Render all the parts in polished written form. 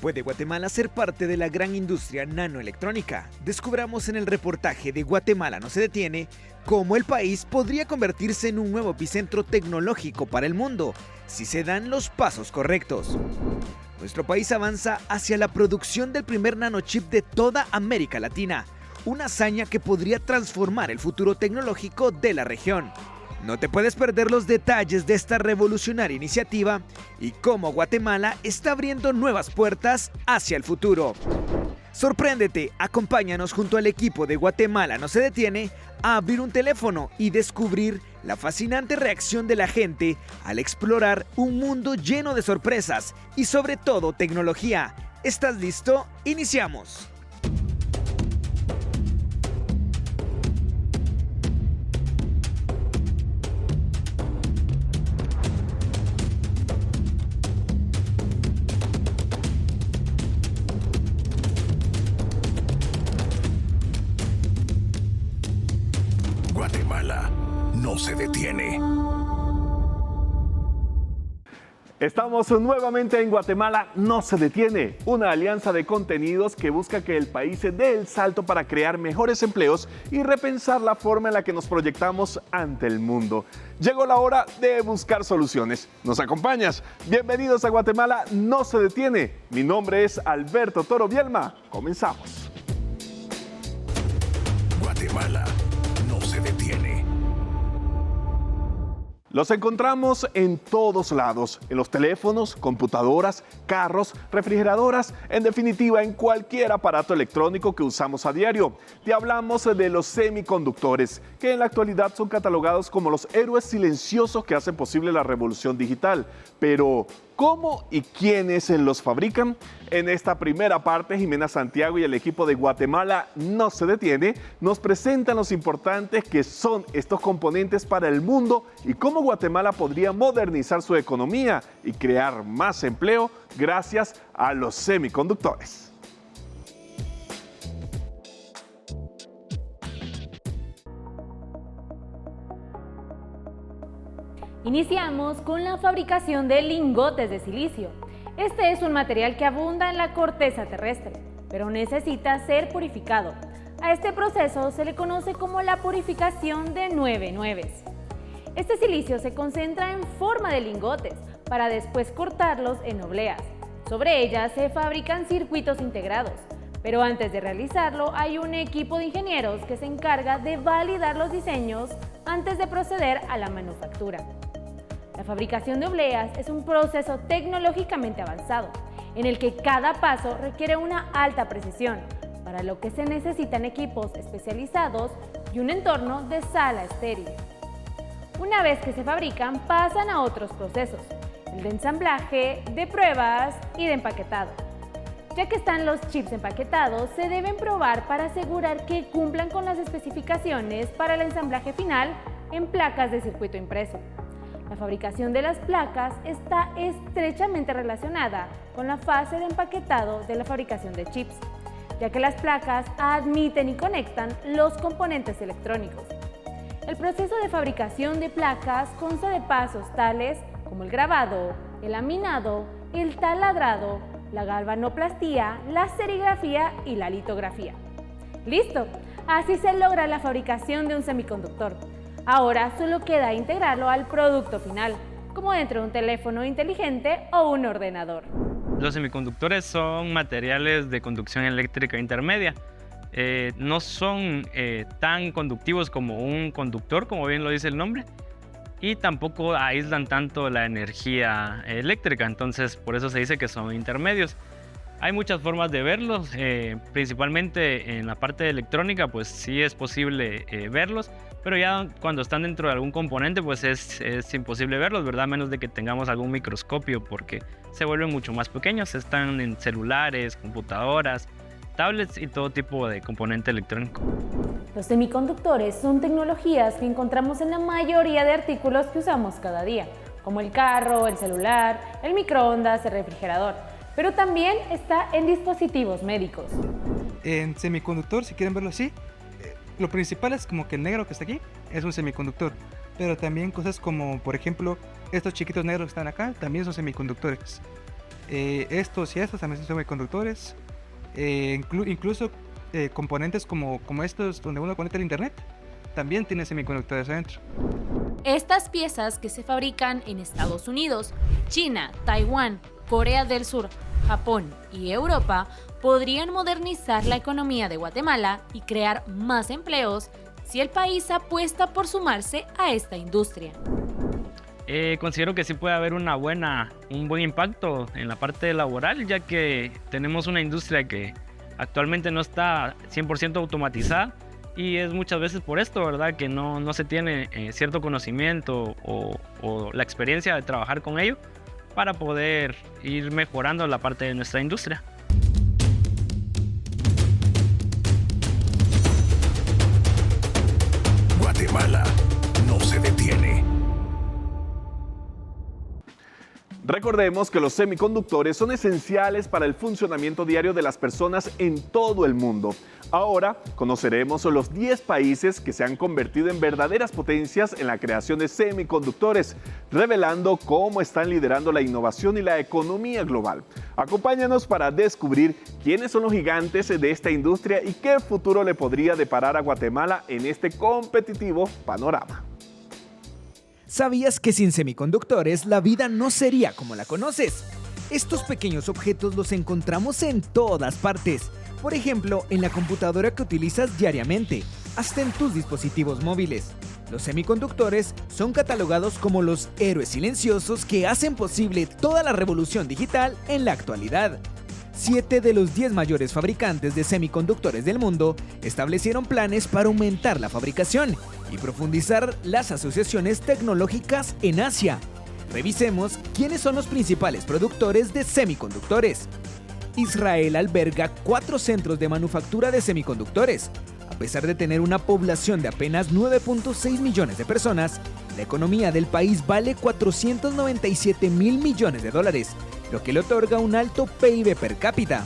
¿Puede Guatemala ser parte de la gran industria nanoelectrónica? Descubramos en el reportaje de Guatemala no se detiene cómo el país podría convertirse en un nuevo epicentro tecnológico para el mundo si se dan los pasos correctos. Nuestro país avanza hacia la producción del primer nanochip de toda América Latina, una hazaña que podría transformar el futuro tecnológico de la región. No te puedes perder los detalles de esta revolucionaria iniciativa y cómo Guatemala está abriendo nuevas puertas hacia el futuro. Sorpréndete, acompáñanos junto al equipo de Guatemala no se detiene a abrir un teléfono y descubrir la fascinante reacción de la gente al explorar un mundo lleno de sorpresas y sobre todo tecnología. ¿Estás listo? ¡Iniciamos! Guatemala no se detiene. Estamos nuevamente en Guatemala no se detiene, una alianza de contenidos que busca que el país se dé el salto para crear mejores empleos y repensar la forma en la que nos proyectamos ante el mundo. Llegó la hora de buscar soluciones. ¿Nos acompañas? Bienvenidos a Guatemala no se detiene. Mi nombre es Alberto Toro Bielma. Comenzamos. Guatemala no se detiene. Los encontramos en todos lados, en los teléfonos, computadoras, carros, refrigeradoras, en definitiva en cualquier aparato electrónico que usamos a diario. Te hablamos de los semiconductores, que en la actualidad son catalogados como los héroes silenciosos que hacen posible la revolución digital. Pero, ¿cómo y quiénes los fabrican? En esta primera parte, Jimena Santiago y el equipo de Guatemala no se detiene, nos presentan los importantes que son estos componentes para el mundo y cómo Guatemala podría modernizar su economía y crear más empleo gracias a los semiconductores. Iniciamos con la fabricación de lingotes de silicio. Este es un material que abunda en la corteza terrestre, pero necesita ser purificado. A este proceso se le conoce como la purificación de 9 nueves. Este silicio se concentra en forma de lingotes para después cortarlos en obleas. Sobre ellas se fabrican circuitos integrados, pero antes de realizarlo hay un equipo de ingenieros que se encarga de validar los diseños antes de proceder a la manufactura. La fabricación de obleas es un proceso tecnológicamente avanzado, en el que cada paso requiere una alta precisión, para lo que se necesitan equipos especializados y un entorno de sala estéril. Una vez que se fabrican, pasan a otros procesos, el de ensamblaje, de pruebas y de empaquetado. Ya que están los chips empaquetados, se deben probar para asegurar que cumplan con las especificaciones para el ensamblaje final en placas de circuito impreso. La fabricación de las placas está estrechamente relacionada con la fase de empaquetado de la fabricación de chips, ya que las placas admiten y conectan los componentes electrónicos. El proceso de fabricación de placas consta de pasos tales como el grabado, el laminado, el taladrado, la galvanoplastía, la serigrafía y la litografía. ¡Listo! Así se logra la fabricación de un semiconductor. Ahora solo queda integrarlo al producto final, como dentro de un teléfono inteligente o un ordenador. Los semiconductores son materiales de conducción eléctrica intermedia. No son tan conductivos como un conductor, como bien lo dice el nombre, y tampoco aíslan tanto la energía eléctrica, entonces por eso se dice que son intermedios. Hay muchas formas de verlos, principalmente en la parte de electrónica, pues sí es posible verlos, pero ya cuando están dentro de algún componente, pues es imposible verlos, ¿verdad? A menos de que tengamos algún microscopio, porque se vuelven mucho más pequeños. Están en celulares, computadoras, tablets y todo tipo de componente electrónico. Los semiconductores son tecnologías que encontramos en la mayoría de artículos que usamos cada día, como el carro, el celular, el microondas, el refrigerador, pero también está en dispositivos médicos. En semiconductor, si quieren verlo así, lo principal es como que el negro que está aquí es un semiconductor, pero también cosas como, por ejemplo, estos chiquitos negros que están acá también son semiconductores. Estos y estos también son semiconductores. Incluso componentes como estos donde uno conecta el internet también tienen semiconductores adentro. Estas piezas que se fabrican en Estados Unidos, China, Taiwán, Corea del Sur, Japón y Europa podrían modernizar la economía de Guatemala y crear más empleos si el país apuesta por sumarse a esta industria. Considero que sí puede haber un buen impacto en la parte laboral, ya que tenemos una industria que actualmente no está 100% automatizada y es muchas veces por esto, ¿verdad? Que no se tiene cierto conocimiento o la experiencia de trabajar con ello para poder ir mejorando la parte de nuestra industria. Guatemala no se detiene. Recordemos que los semiconductores son esenciales para el funcionamiento diario de las personas en todo el mundo. Ahora conoceremos los 10 países que se han convertido en verdaderas potencias en la creación de semiconductores, revelando cómo están liderando la innovación y la economía global. Acompáñanos para descubrir quiénes son los gigantes de esta industria y qué futuro le podría deparar a Guatemala en este competitivo panorama. ¿Sabías que sin semiconductores la vida no sería como la conoces? Estos pequeños objetos los encontramos en todas partes. Por ejemplo, en la computadora que utilizas diariamente, hasta en tus dispositivos móviles. Los semiconductores son catalogados como los héroes silenciosos que hacen posible toda la revolución digital en la actualidad. 7 de los 10 mayores fabricantes de semiconductores del mundo establecieron planes para aumentar la fabricación y profundizar las asociaciones tecnológicas en Asia. Revisemos quiénes son los principales productores de semiconductores. Israel alberga 4 centros de manufactura de semiconductores. A pesar de tener una población de apenas 9.6 millones de personas, la economía del país vale 497 mil millones de dólares, lo que le otorga un alto PIB per cápita.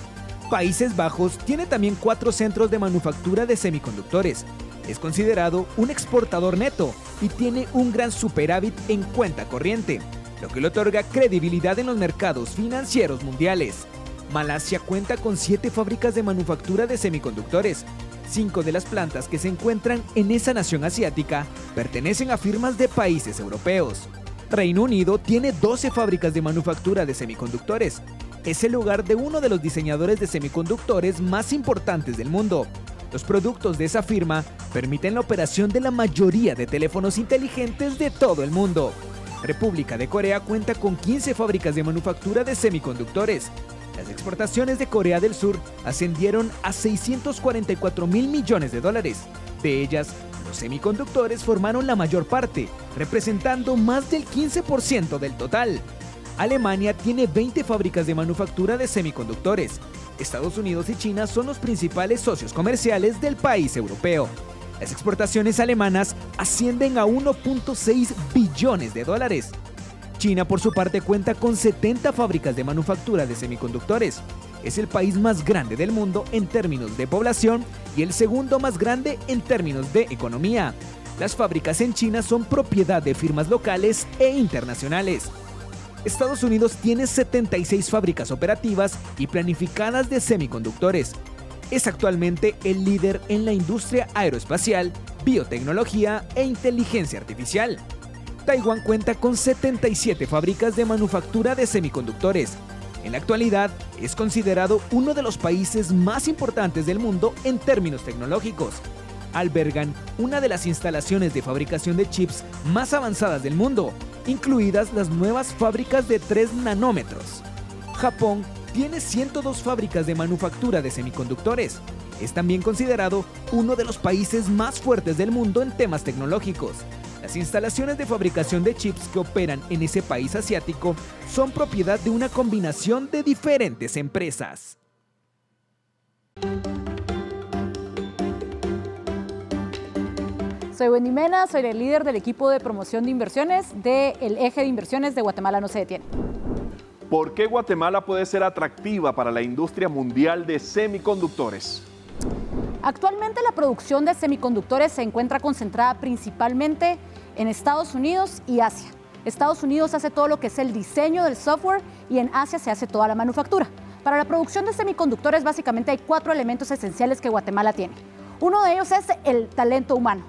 Países Bajos tiene también 4 centros de manufactura de semiconductores. Es considerado un exportador neto y tiene un gran superávit en cuenta corriente, lo que le otorga credibilidad en los mercados financieros mundiales. Malasia cuenta con 7 fábricas de manufactura de semiconductores. 5 de las plantas que se encuentran en esa nación asiática pertenecen a firmas de países europeos. Reino Unido tiene 12 fábricas de manufactura de semiconductores. Es el hogar de uno de los diseñadores de semiconductores más importantes del mundo. Los productos de esa firma permiten la operación de la mayoría de teléfonos inteligentes de todo el mundo. República de Corea cuenta con 15 fábricas de manufactura de semiconductores. Las exportaciones de Corea del Sur ascendieron a 644 mil millones de dólares. De ellas, los semiconductores formaron la mayor parte, representando más del 15% del total. Alemania tiene 20 fábricas de manufactura de semiconductores. Estados Unidos y China son los principales socios comerciales del país europeo. Las exportaciones alemanas ascienden a 1.6 billones de dólares. China, por su parte, cuenta con 70 fábricas de manufactura de semiconductores. Es el país más grande del mundo en términos de población y el segundo más grande en términos de economía. Las fábricas en China son propiedad de firmas locales e internacionales. Estados Unidos tiene 76 fábricas operativas y planificadas de semiconductores. Es actualmente el líder en la industria aeroespacial, biotecnología e inteligencia artificial. Taiwán cuenta con 77 fábricas de manufactura de semiconductores. En la actualidad, es considerado uno de los países más importantes del mundo en términos tecnológicos. Albergan una de las instalaciones de fabricación de chips más avanzadas del mundo, incluidas las nuevas fábricas de 3 nanómetros. Japón tiene 102 fábricas de manufactura de semiconductores. Es también considerado uno de los países más fuertes del mundo en temas tecnológicos. Las instalaciones de fabricación de chips que operan en ese país asiático son propiedad de una combinación de diferentes empresas. Soy Wendy Mena, soy el líder del equipo de promoción de inversiones del eje de inversiones de Guatemala no se detiene. ¿Por qué Guatemala puede ser atractiva para la industria mundial de semiconductores? Actualmente la producción de semiconductores se encuentra concentrada principalmente en Estados Unidos y Asia. Estados Unidos hace todo lo que es el diseño del software y en Asia se hace toda la manufactura. Para la producción de semiconductores básicamente hay 4 elementos esenciales que Guatemala tiene. Uno de ellos es el talento humano.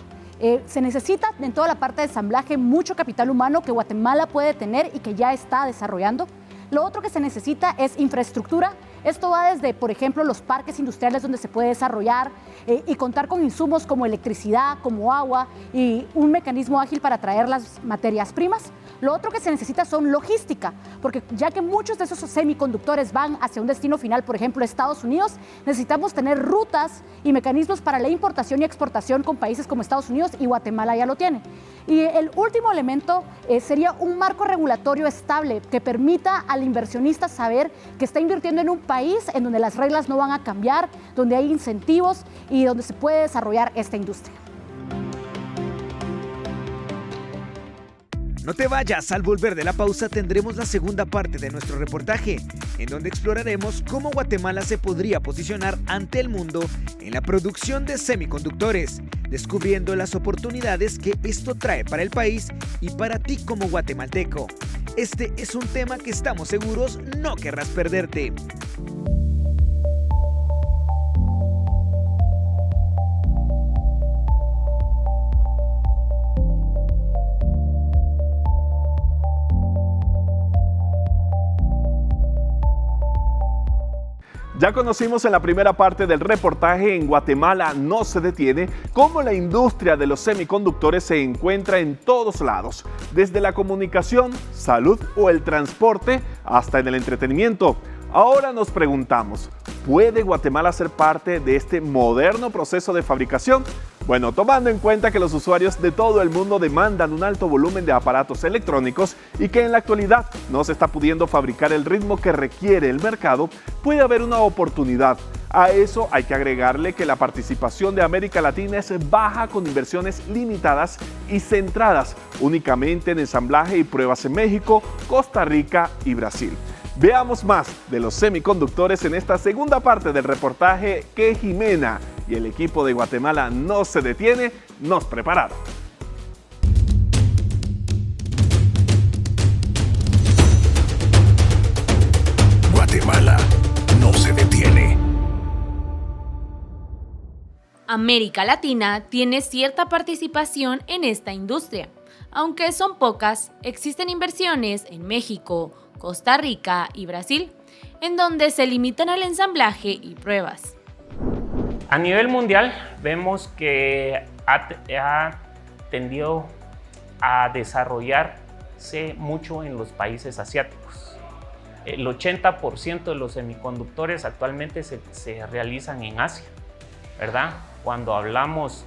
Se necesita en toda la parte de ensamblaje mucho capital humano que Guatemala puede tener y que ya está desarrollando. Lo otro que se necesita es infraestructura. Esto va desde, por ejemplo, los parques industriales donde se puede desarrollar y contar con insumos como electricidad, como agua y un mecanismo ágil para traer las materias primas. Lo otro que se necesita son logística, porque ya que muchos de esos semiconductores van hacia un destino final, por ejemplo, Estados Unidos, necesitamos tener rutas y mecanismos para la importación y exportación con países como Estados Unidos, y Guatemala ya lo tiene. Y el último elemento sería un marco regulatorio estable que permita al inversionista saber que está invirtiendo en un país en donde las reglas no van a cambiar, donde hay incentivos y donde se puede desarrollar esta industria. No te vayas, al volver de la pausa tendremos la segunda parte de nuestro reportaje, en donde exploraremos cómo Guatemala se podría posicionar ante el mundo en la producción de semiconductores, descubriendo las oportunidades que esto trae para el país y para ti como guatemalteco. Este es un tema que estamos seguros no querrás perderte. Ya conocimos en la primera parte del reportaje En Guatemala no se detiene cómo la industria de los semiconductores se encuentra en todos lados, desde la comunicación, salud o el transporte hasta en el entretenimiento. Ahora nos preguntamos, ¿puede Guatemala ser parte de este moderno proceso de fabricación? Bueno, tomando en cuenta que los usuarios de todo el mundo demandan un alto volumen de aparatos electrónicos y que en la actualidad no se está pudiendo fabricar el ritmo que requiere el mercado, puede haber una oportunidad. A eso hay que agregarle que la participación de América Latina es baja, con inversiones limitadas y centradas únicamente en ensamblaje y pruebas en México, Costa Rica y Brasil. Veamos más de los semiconductores en esta segunda parte del reportaje que Jimena y el equipo de Guatemala no se detiene nos prepararon. Guatemala no se detiene. América Latina tiene cierta participación en esta industria. Aunque son pocas, existen inversiones en México, Costa Rica y Brasil, en donde se limitan al ensamblaje y pruebas. A nivel mundial vemos que ha tendido a desarrollarse mucho en los países asiáticos. El 80% de los semiconductores actualmente se realizan en Asia, ¿verdad? Cuando hablamos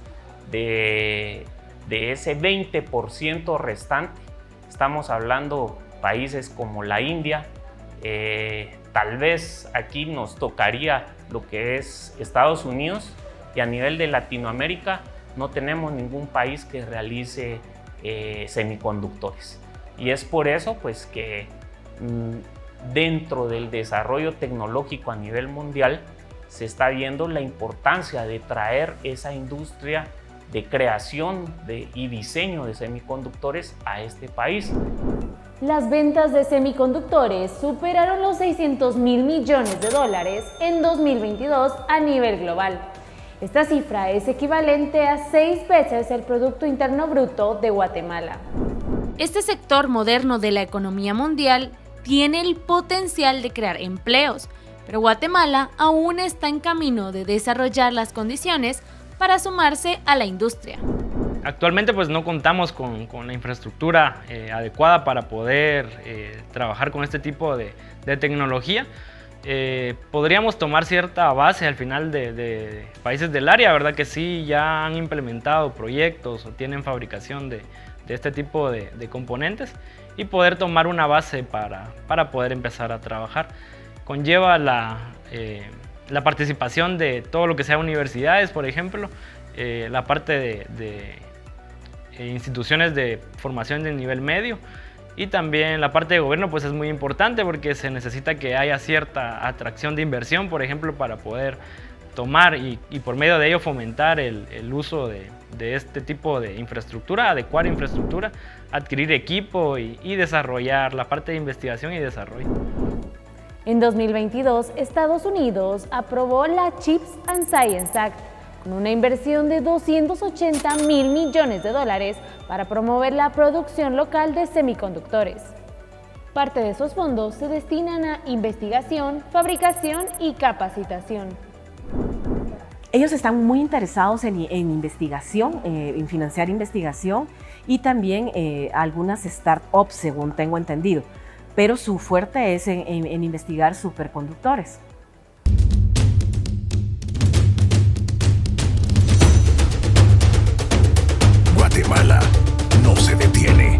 de ese 20% restante, estamos hablando países como la India, tal vez aquí nos tocaría lo que es Estados Unidos, y a nivel de Latinoamérica no tenemos ningún país que realice semiconductores. Y es por eso pues que dentro del desarrollo tecnológico a nivel mundial se está viendo la importancia de traer esa industria de creación y diseño de semiconductores a este país. Las ventas de semiconductores superaron los 600.000 millones de dólares en 2022 a nivel global. Esta cifra es equivalente a 6 veces el Producto Interno Bruto de Guatemala. Este sector moderno de la economía mundial tiene el potencial de crear empleos, pero Guatemala aún está en camino de desarrollar las condiciones para sumarse a la industria. Actualmente pues no contamos con la infraestructura adecuada para poder trabajar con este tipo de tecnología. Podríamos tomar cierta base al final de países del área, ¿verdad? Que sí ya han implementado proyectos o tienen fabricación de este tipo de componentes, y poder tomar una base para poder empezar a trabajar. Conlleva la participación de todo lo que sea universidades, por ejemplo, la parte de instituciones de formación de nivel medio, y también la parte de gobierno pues es muy importante porque se necesita que haya cierta atracción de inversión, por ejemplo, para poder tomar y por medio de ello fomentar el uso de este tipo de infraestructura, adecuar infraestructura, adquirir equipo y desarrollar la parte de investigación y desarrollo. En 2022, Estados Unidos aprobó la Chips and Science Act con una inversión de $280 mil millones para promover la producción local de semiconductores. Parte de esos fondos se destinan a investigación, fabricación y capacitación. Ellos están muy interesados en investigación, en financiar investigación y también algunas startups, según tengo entendido. Pero su fuerte es en investigar superconductores. Guatemala no se detiene.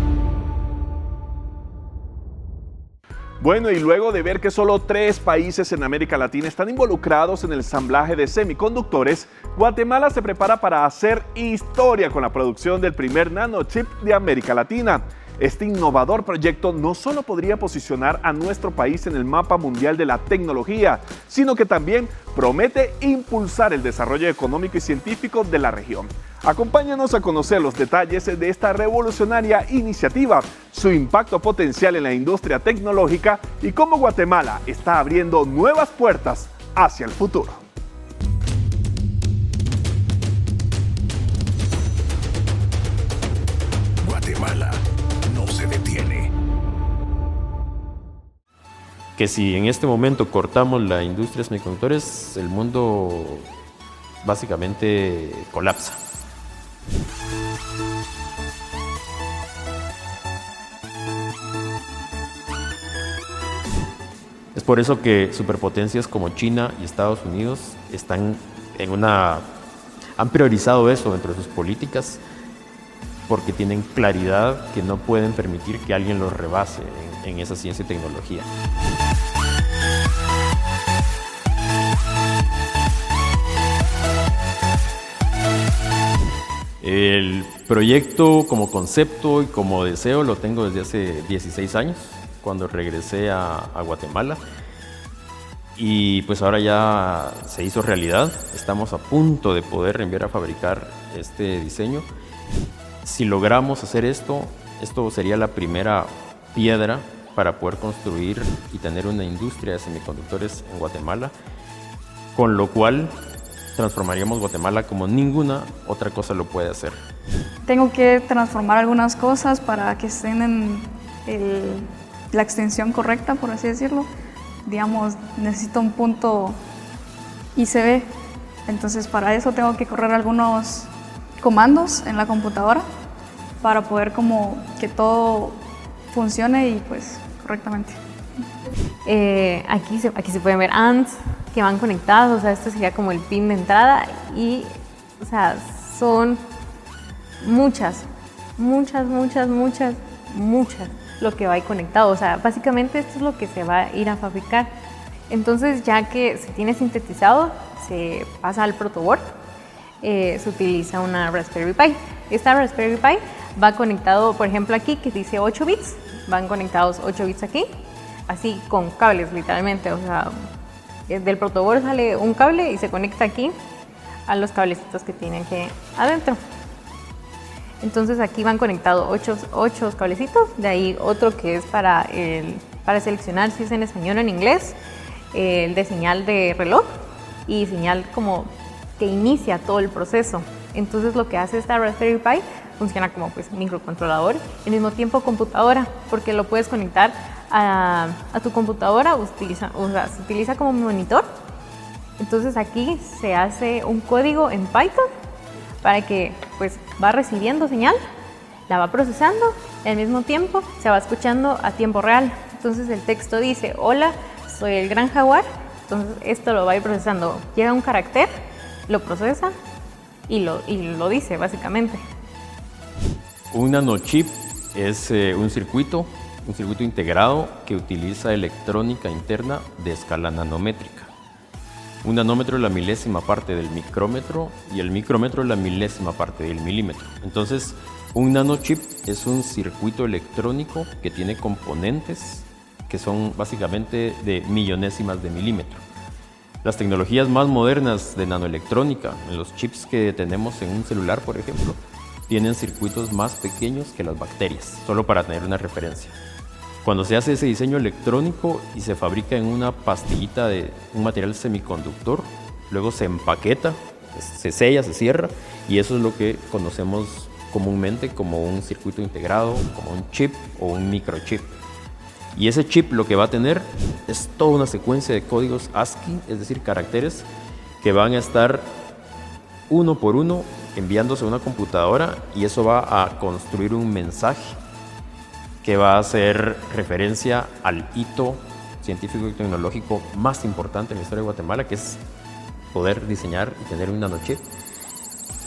Bueno, y luego de ver que solo 3 países en América Latina están involucrados en el ensamblaje de semiconductores, Guatemala se prepara para hacer historia con la producción del primer nanochip de América Latina. Este innovador proyecto no solo podría posicionar a nuestro país en el mapa mundial de la tecnología, sino que también promete impulsar el desarrollo económico y científico de la región. Acompáñanos a conocer los detalles de esta revolucionaria iniciativa, su impacto potencial en la industria tecnológica y cómo Guatemala está abriendo nuevas puertas hacia el futuro. Guatemala no se detiene. Que si en este momento cortamos la industria de semiconductores, el mundo básicamente colapsa. Es por eso que superpotencias como China y Estados Unidos han priorizado eso dentro de sus políticas, porque tienen claridad que no pueden permitir que alguien los rebase en esa ciencia y tecnología. El proyecto como concepto y como deseo lo tengo desde hace 16 años, cuando regresé a Guatemala. Y pues ahora ya se hizo realidad. Estamos a punto de poder enviar a fabricar este diseño. Si logramos hacer esto sería la primera piedra para poder construir y tener una industria de semiconductores en Guatemala, con lo cual transformaríamos Guatemala como ninguna otra cosa lo puede hacer. Tengo que transformar algunas cosas para que estén en la extensión correcta, por así decirlo. Digamos, necesito un punto ICB, entonces para eso tengo que correr algunos comandos en la computadora para poder como que todo funcione y pues correctamente. Aquí se pueden ver ANDs que van conectados, o sea, esto sería como el pin de entrada y, o sea, son muchas lo que va ahí conectado, o sea, básicamente esto es lo que se va a ir a fabricar. Entonces, ya que se tiene sintetizado, se pasa al protoboard, se utiliza una Raspberry Pi. Esta Raspberry Pi va conectado, por ejemplo, aquí que dice 8 bits, van conectados 8 bits aquí, así con cables literalmente, o sea, del protoboard sale un cable y se conecta aquí a los cablecitos que tienen que adentro. Entonces aquí van conectados 8 cablecitos, de ahí otro que es para seleccionar si es en español o en inglés, el de señal de reloj y señal como que inicia todo el proceso. Entonces lo que hace esta Raspberry Pi funciona como pues microcontrolador y al mismo tiempo computadora, porque lo puedes conectar a tu computadora, se utiliza como monitor. Entonces aquí se hace un código en Python para que pues va recibiendo señal, la va procesando y al mismo tiempo se va escuchando a tiempo real. Entonces el texto dice, hola, soy el gran jaguar, entonces esto lo va a ir procesando. Llega un carácter, lo procesa y lo dice básicamente. Un nanochip es un circuito integrado que utiliza electrónica interna de escala nanométrica. Un nanómetro es la milésima parte del micrómetro y el micrómetro es la milésima parte del milímetro. Entonces, un nanochip es un circuito electrónico que tiene componentes que son básicamente de millonésimas de milímetro. Las tecnologías más modernas de nanoelectrónica, en los chips que tenemos en un celular, por ejemplo, tienen circuitos más pequeños que las bacterias, solo para tener una referencia. Cuando se hace ese diseño electrónico y se fabrica en una pastillita de un material semiconductor, luego se empaqueta, se sella, se cierra, y eso es lo que conocemos comúnmente como un circuito integrado, como un chip o un microchip. Y ese chip lo que va a tener es toda una secuencia de códigos ASCII, es decir, caracteres que van a estar uno por uno enviándose a una computadora, y eso va a construir un mensaje que va a hacer referencia al hito científico y tecnológico más importante en la historia de Guatemala, que es poder diseñar y tener un nanochip.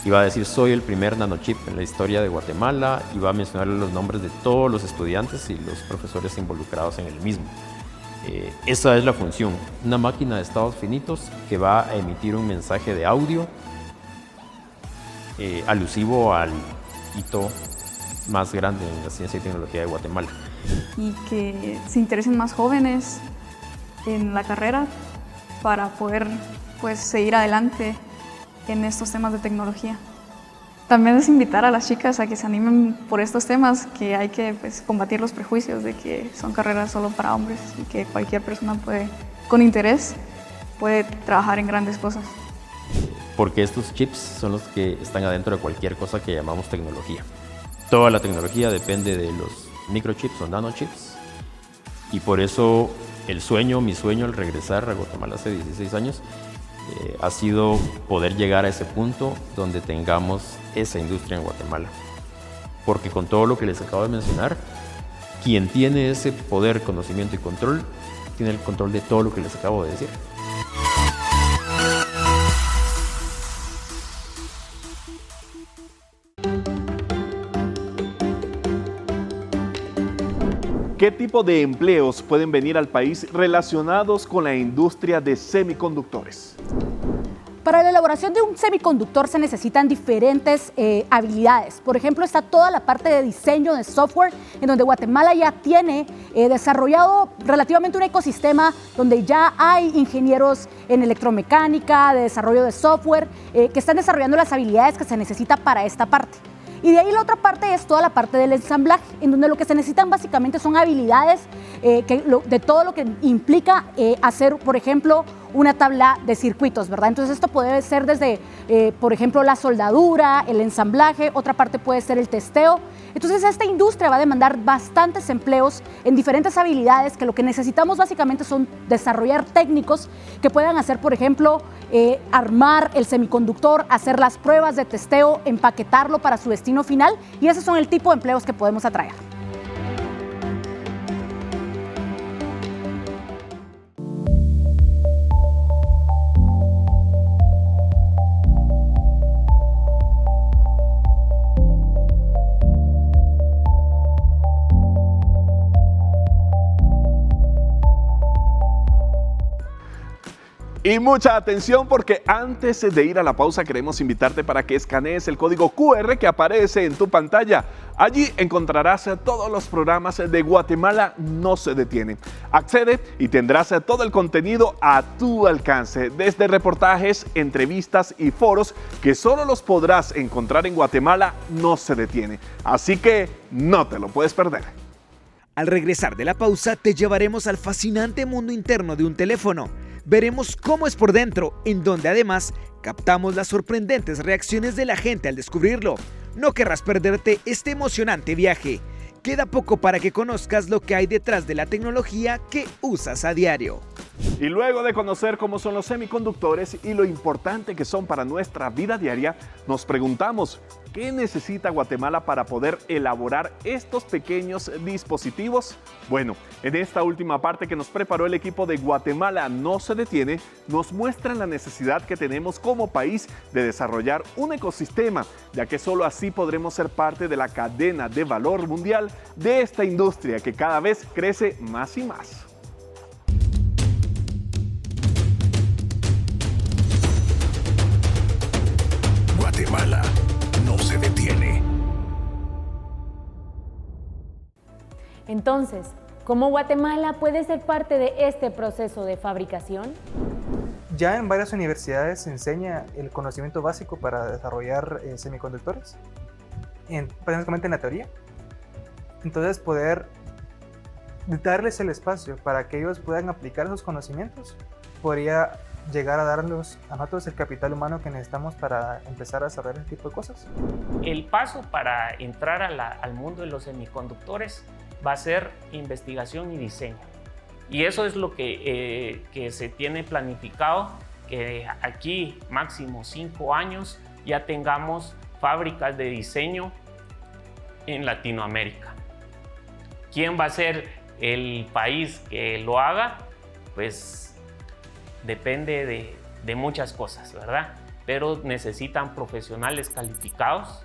Y va a decir: soy el primer nanochip en la historia de Guatemala, y va a mencionar los nombres de todos los estudiantes y los profesores involucrados en el mismo. Esa es la función, una máquina de estados finitos que va a emitir un mensaje de audio alusivo al hito más grande en la ciencia y tecnología de Guatemala. Y que se interesen más jóvenes en la carrera para poder pues seguir adelante en estos temas de tecnología. También es invitar a las chicas a que se animen por estos temas, que hay que pues, combatir los prejuicios de que son carreras solo para hombres y que cualquier persona con interés puede trabajar en grandes cosas. Porque estos chips son los que están adentro de cualquier cosa que llamamos tecnología. Toda la tecnología depende de los microchips o nanochips, y por eso mi sueño al regresar a Guatemala hace 16 años ha sido poder llegar a ese punto donde tengamos esa industria en Guatemala. Porque con todo lo que les acabo de mencionar, quien tiene ese poder, conocimiento y control, tiene el control de todo lo que les acabo de decir. ¿Qué tipo de empleos pueden venir al país relacionados con la industria de semiconductores? Para la elaboración de un semiconductor se necesitan diferentes habilidades. Por ejemplo, está toda la parte de diseño de software, en donde Guatemala ya tiene desarrollado relativamente un ecosistema donde ya hay ingenieros en electromecánica, de desarrollo de software, que están desarrollando las habilidades que se necesita para esta parte. Y de ahí la otra parte es toda la parte del ensamblaje, en donde lo que se necesitan básicamente son habilidades de todo lo que implica hacer, por ejemplo, una tabla de circuitos, ¿verdad? Entonces esto puede ser desde, por ejemplo, la soldadura, el ensamblaje, otra parte puede ser el testeo. Entonces esta industria va a demandar bastantes empleos en diferentes habilidades, que lo que necesitamos básicamente son desarrollar técnicos que puedan hacer, por ejemplo, armar el semiconductor, hacer las pruebas de testeo, empaquetarlo para su destino final, y esos son el tipo de empleos que podemos atraer. Y mucha atención, porque antes de ir a la pausa queremos invitarte para que escanees el código QR que aparece en tu pantalla. Allí encontrarás todos los programas de Guatemala No Se Detiene. Accede y tendrás todo el contenido a tu alcance, desde reportajes, entrevistas y foros que solo los podrás encontrar en Guatemala No Se Detiene. Así que no te lo puedes perder. Al regresar de la pausa te llevaremos al fascinante mundo interno de un teléfono. Veremos cómo es por dentro, en donde además captamos las sorprendentes reacciones de la gente al descubrirlo. No querrás perderte este emocionante viaje. Queda poco para que conozcas lo que hay detrás de la tecnología que usas a diario. Y luego de conocer cómo son los semiconductores y lo importante que son para nuestra vida diaria, nos preguntamos, ¿qué necesita Guatemala para poder elaborar estos pequeños dispositivos? Bueno, en esta última parte que nos preparó el equipo de Guatemala No Se Detiene, nos muestran la necesidad que tenemos como país de desarrollar un ecosistema, ya que solo así podremos ser parte de la cadena de valor mundial de esta industria que cada vez crece más y más. Guatemala no se detiene. Entonces, ¿cómo Guatemala puede ser parte de este proceso de fabricación? Ya en varias universidades se enseña el conocimiento básico para desarrollar semiconductores, prácticamente en la teoría. Entonces poder darles el espacio para que ellos puedan aplicar esos conocimientos podría llegar a darnos a nosotros el capital humano que necesitamos para empezar a desarrollar ese tipo de cosas. El paso para entrar al mundo de los semiconductores va a ser investigación y diseño. Y eso es lo que se tiene planificado, que aquí máximo 5 años ya tengamos fábricas de diseño en Latinoamérica. ¿Quién va a ser el país que lo haga? Pues depende de muchas cosas, ¿verdad? Pero necesitan profesionales calificados,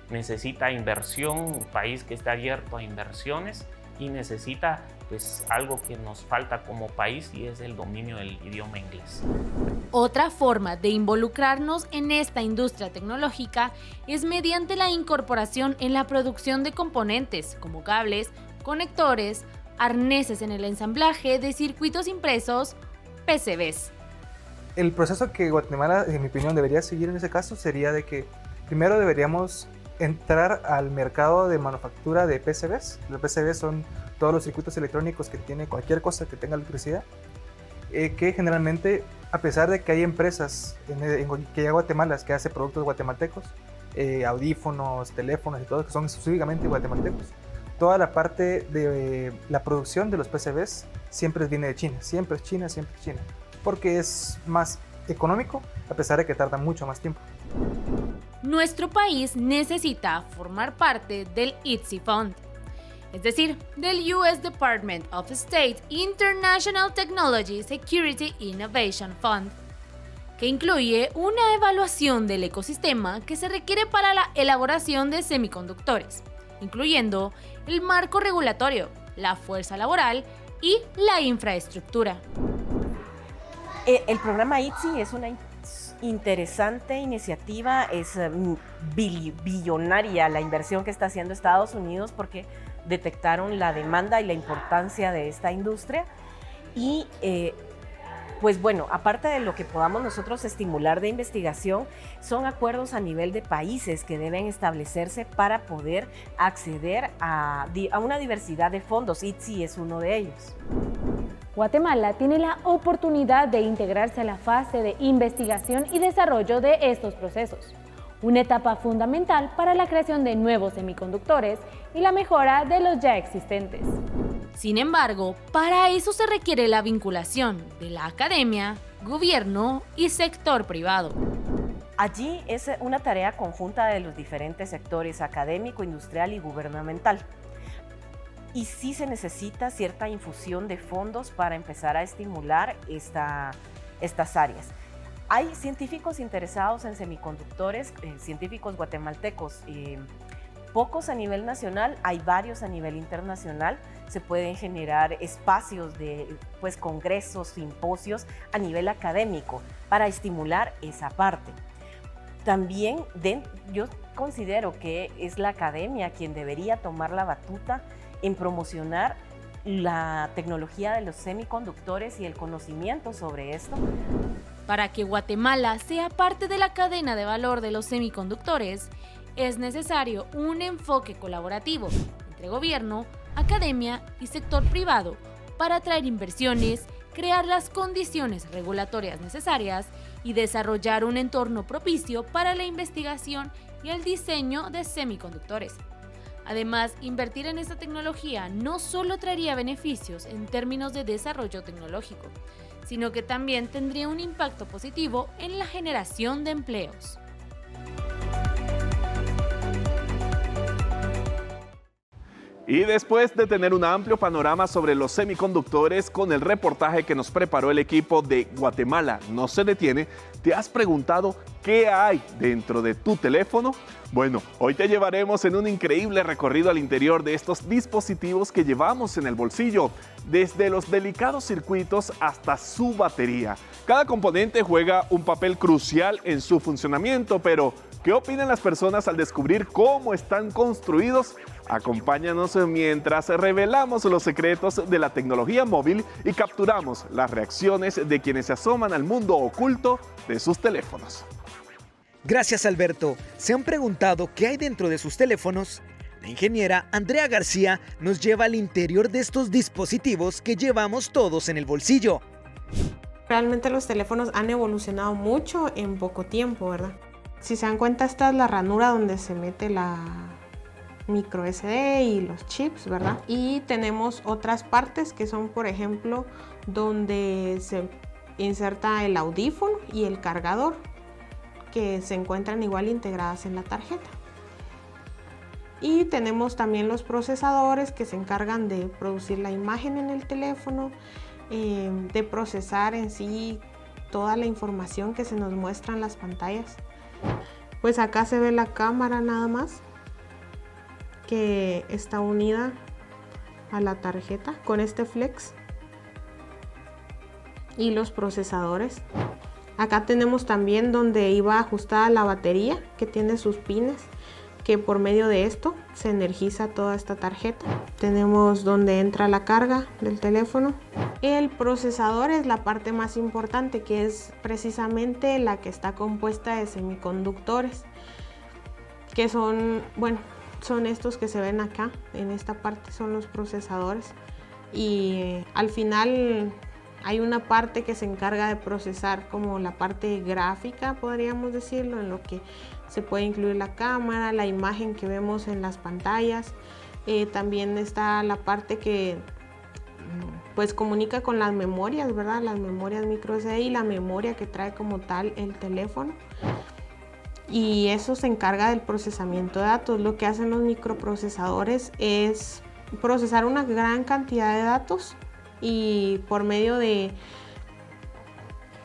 necesita inversión, un país que esté abierto a inversiones y necesita pues algo que nos falta como país y es el dominio del idioma inglés. Otra forma de involucrarnos en esta industria tecnológica es mediante la incorporación en la producción de componentes como cables, conectores, arneses en el ensamblaje de circuitos impresos, PCBs. El proceso que Guatemala, en mi opinión, debería seguir en ese caso sería de que primero deberíamos entrar al mercado de manufactura de PCBs. Los PCBs son todos los circuitos electrónicos que tiene cualquier cosa que tenga electricidad, que generalmente, a pesar de que hay empresas que hay en Guatemala que hacen productos guatemaltecos, audífonos, teléfonos y todo, que son exclusivamente guatemaltecos, toda la parte de la producción de los PCBs siempre viene de China, siempre es China, porque es más económico, a pesar de que tarda mucho más tiempo. Nuestro país necesita formar parte del ITSI Fund, es decir, del US Department of State International Technology Security Innovation Fund, que incluye una evaluación del ecosistema que se requiere para la elaboración de semiconductores, incluyendo el marco regulatorio, la fuerza laboral y la infraestructura. El programa ITSI es una interesante iniciativa, es billonaria la inversión que está haciendo Estados Unidos porque detectaron la demanda y la importancia de esta industria y pues bueno, aparte de lo que podamos nosotros estimular de investigación, son acuerdos a nivel de países que deben establecerse para poder acceder a una diversidad de fondos. ITSI es uno de ellos. Guatemala tiene la oportunidad de integrarse a la fase de investigación y desarrollo de estos procesos, una etapa fundamental para la creación de nuevos semiconductores y la mejora de los ya existentes. Sin embargo, para eso se requiere la vinculación de la academia, gobierno y sector privado. Allí es una tarea conjunta de los diferentes sectores académico, industrial y gubernamental. Y sí se necesita cierta infusión de fondos para empezar a estimular estas áreas. Hay científicos interesados en semiconductores, científicos guatemaltecos, pocos a nivel nacional, hay varios a nivel internacional. Se pueden generar espacios de congresos, simposios a nivel académico para estimular esa parte. También yo considero que es la academia quien debería tomar la batuta en promocionar la tecnología de los semiconductores y el conocimiento sobre esto. Para que Guatemala sea parte de la cadena de valor de los semiconductores, es necesario un enfoque colaborativo entre gobierno, academia y sector privado para atraer inversiones, crear las condiciones regulatorias necesarias y desarrollar un entorno propicio para la investigación y el diseño de semiconductores. Además, invertir en esta tecnología no solo traería beneficios en términos de desarrollo tecnológico, sino que también tendría un impacto positivo en la generación de empleos. Y después de tener un amplio panorama sobre los semiconductores con el reportaje que nos preparó el equipo de Guatemala no se detiene, ¿te has preguntado qué hay dentro de tu teléfono? Bueno, hoy te llevaremos en un increíble recorrido al interior de estos dispositivos que llevamos en el bolsillo, desde los delicados circuitos hasta su batería. Cada componente juega un papel crucial en su funcionamiento, pero ¿Qué opinan las personas al descubrir cómo están construidos? Acompáñanos mientras revelamos los secretos de la tecnología móvil y capturamos las reacciones de quienes se asoman al mundo oculto de sus teléfonos. Gracias, Alberto. ¿Se han preguntado qué hay dentro de sus teléfonos? La ingeniera Andrea García nos lleva al interior de estos dispositivos que llevamos todos en el bolsillo. Realmente los teléfonos han evolucionado mucho en poco tiempo, ¿verdad? Si se dan cuenta, esta es la ranura donde se mete la micro SD y los chips, ¿verdad? Y tenemos otras partes que son, por ejemplo, donde se inserta el audífono y el cargador, que se encuentran igual integradas en la tarjeta. Y tenemos también los procesadores que se encargan de producir la imagen en el teléfono, de procesar en sí toda la información que se nos muestra en las pantallas. Pues acá se ve la cámara nada más, que está unida a la tarjeta con este flex, y los procesadores. Acá tenemos también donde iba ajustada la batería, que tiene sus pines, que por medio de esto se energiza toda esta tarjeta. Tenemos donde entra la carga del teléfono. El procesador es la parte más importante, que es precisamente la que está compuesta de semiconductores, que son, bueno, son estos que se ven acá. En esta parte son los procesadores, y al final hay una parte que se encarga de procesar como la parte gráfica, podríamos decirlo, en lo que se puede incluir la cámara, la imagen que vemos en las pantallas. También está la parte que pues comunica con las memorias, ¿verdad? Las memorias micro SD y la memoria que trae como tal el teléfono. Y eso se encarga del procesamiento de datos. Lo que hacen los microprocesadores es procesar una gran cantidad de datos, y por medio de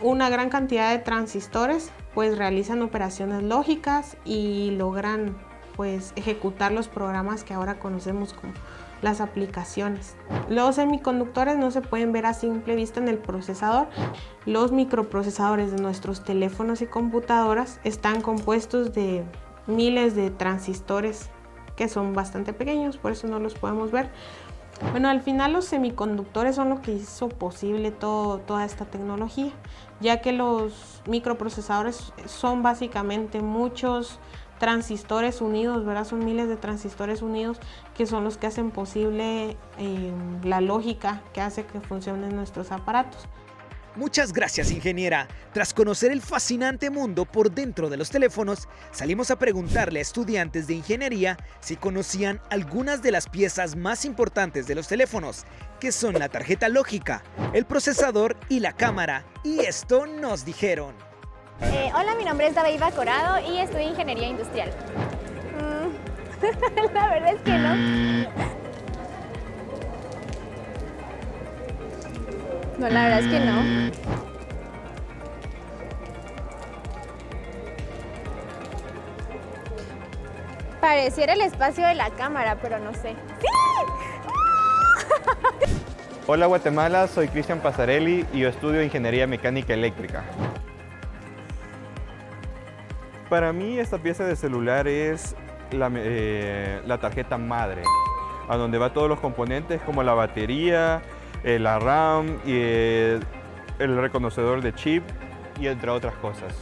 una gran cantidad de transistores pues realizan operaciones lógicas y logran pues ejecutar los programas que ahora conocemos como las aplicaciones. Los semiconductores no se pueden ver a simple vista en el procesador. Los microprocesadores de nuestros teléfonos y computadoras están compuestos de miles de transistores que son bastante pequeños, por eso no los podemos ver. Bueno, al final los semiconductores son lo que hizo posible toda esta tecnología, ya que los microprocesadores son básicamente muchos transistores unidos, ¿verdad? Son miles de transistores unidos que son los que hacen posible la lógica que hace que funcionen nuestros aparatos. Muchas gracias, ingeniera. Tras conocer el fascinante mundo por dentro de los teléfonos, salimos a preguntarle a estudiantes de ingeniería si conocían algunas de las piezas más importantes de los teléfonos, que son la tarjeta lógica, el procesador y la cámara. Y esto nos dijeron. Hola, mi nombre es Dabeiva Corado y estudio ingeniería industrial. La verdad es que no. No, la verdad es que no. Pareciera el espacio de la cámara, pero no sé. ¡Sí! Hola Guatemala, soy Cristian Pasarelli y yo estudio Ingeniería Mecánica Eléctrica. Para mí esta pieza de celular es la tarjeta madre, a donde va todos los componentes como la batería, la RAM y el reconocedor de chip y entre otras cosas.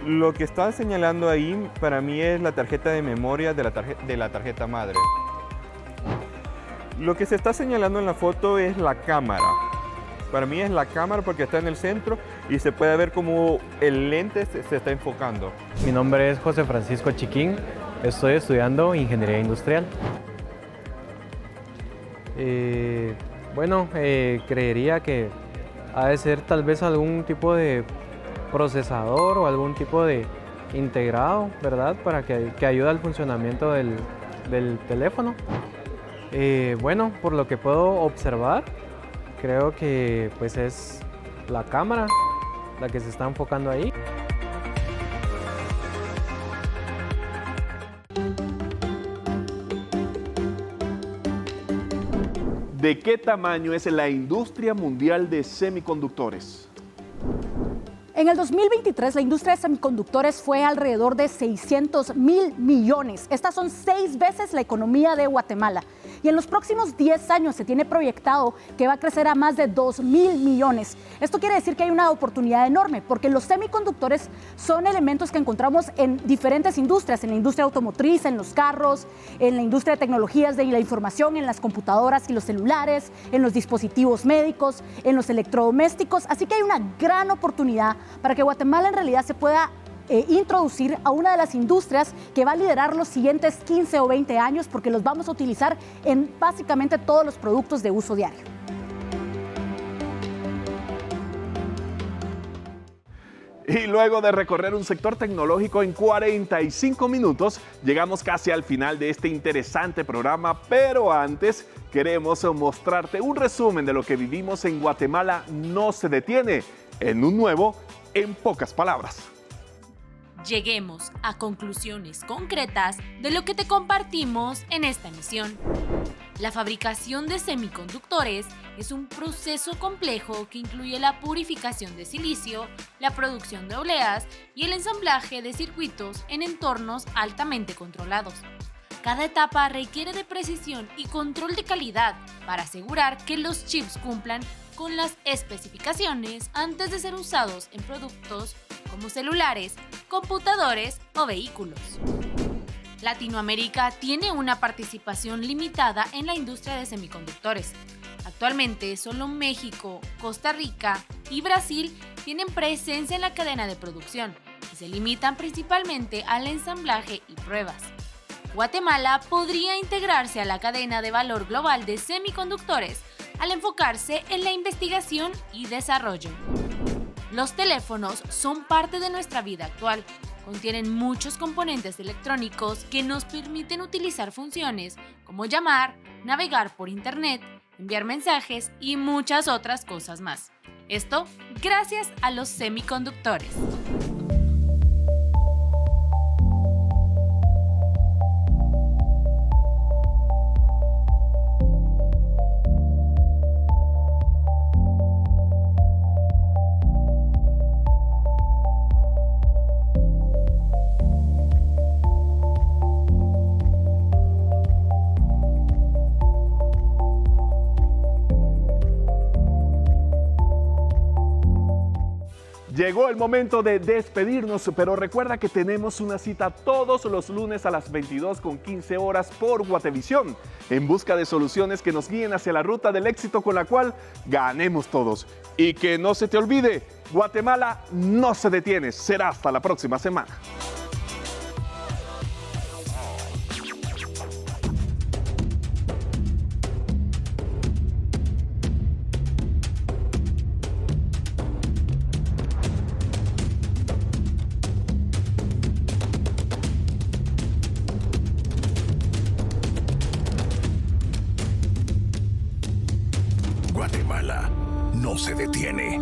Lo que está señalando ahí para mí es la tarjeta de memoria de la tarjeta madre. Lo que se está señalando en la foto es la cámara. Para mí es la cámara porque está en el centro y se puede ver cómo el lente se está enfocando. Mi nombre es José Francisco Chiquín, estoy estudiando Ingeniería Industrial. Creería que ha de ser tal vez algún tipo de procesador o algún tipo de integrado, ¿verdad? Para que ayude al funcionamiento del teléfono. Por lo que puedo observar, creo que pues es la cámara la que se está enfocando ahí. ¿De qué tamaño es la industria mundial de semiconductores? En el 2023, la industria de semiconductores fue alrededor de 600.000 millones. Estas son 6 veces la economía de Guatemala. Y en los próximos 10 años se tiene proyectado que va a crecer a más de 2.000 millones. Esto quiere decir que hay una oportunidad enorme, porque los semiconductores son elementos que encontramos en diferentes industrias, en la industria automotriz, en los carros, en la industria de tecnologías de la información, en las computadoras y los celulares, en los dispositivos médicos, en los electrodomésticos. Así que hay una gran oportunidad para que Guatemala en realidad se pueda introducir a una de las industrias que va a liderar los siguientes 15 o 20 años, porque los vamos a utilizar en básicamente todos los productos de uso diario. Y luego de recorrer un sector tecnológico en 45 minutos, llegamos casi al final de este interesante programa, pero antes queremos mostrarte un resumen de lo que vivimos en Guatemala No se detiene, en un nuevo En pocas palabras. Lleguemos a conclusiones concretas de lo que te compartimos en esta emisión. La fabricación de semiconductores es un proceso complejo que incluye la purificación de silicio, la producción de obleas y el ensamblaje de circuitos en entornos altamente controlados. Cada etapa requiere de precisión y control de calidad para asegurar que los chips cumplan con las especificaciones antes de ser usados en productos como celulares, computadores o vehículos. Latinoamérica tiene una participación limitada en la industria de semiconductores. Actualmente, solo México, Costa Rica y Brasil tienen presencia en la cadena de producción y se limitan principalmente al ensamblaje y pruebas. Guatemala podría integrarse a la cadena de valor global de semiconductores al enfocarse en la investigación y desarrollo. Los teléfonos son parte de nuestra vida actual. Contienen muchos componentes electrónicos que nos permiten utilizar funciones como llamar, navegar por internet, enviar mensajes y muchas otras cosas más. Esto gracias a los semiconductores. Llegó el momento de despedirnos, pero recuerda que tenemos una cita todos los lunes a las 22:15 horas por Guatevisión, en busca de soluciones que nos guíen hacia la ruta del éxito con la cual ganemos todos. Y que no se te olvide, Guatemala no se detiene. Será hasta la próxima semana. Guatemala no se detiene.